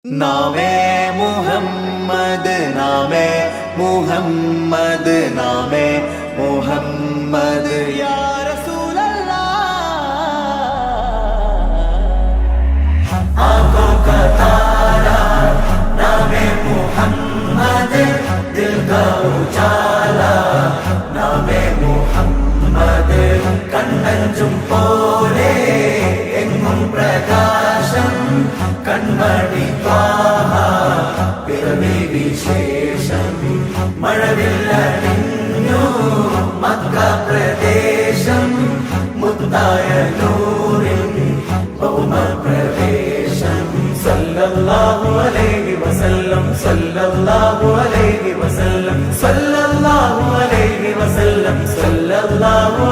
നാമേ മുഹമ്മദ് നാമേ മുഹമ്മദ് നാമേ മുഹമ്മദ് യാ റസൂലല്ലാഹ് ആँखों का तारा नामे मुहम्मद दिल का उजाला नामे मुहम्मद കണ്ണഞ്ചും പോലെ എങ്ങും പ്രകാശം കൺമണി ത്വാഹ പിറവി വിശേഷം മഴവില്ലണിഞ്ഞു മക്ക പ്രദേശം മുത്തായ നൂറിൻ ഭൗമ പ്രവേശം സല്ലല്ലാഹു അലൈഹി വസല്ലം സല്ലല്ലാഹു അലൈഹി വസല്ലം സല്ലല്ലാഹു അലൈഹി വസല്ലം സല്ലല്ലാഹു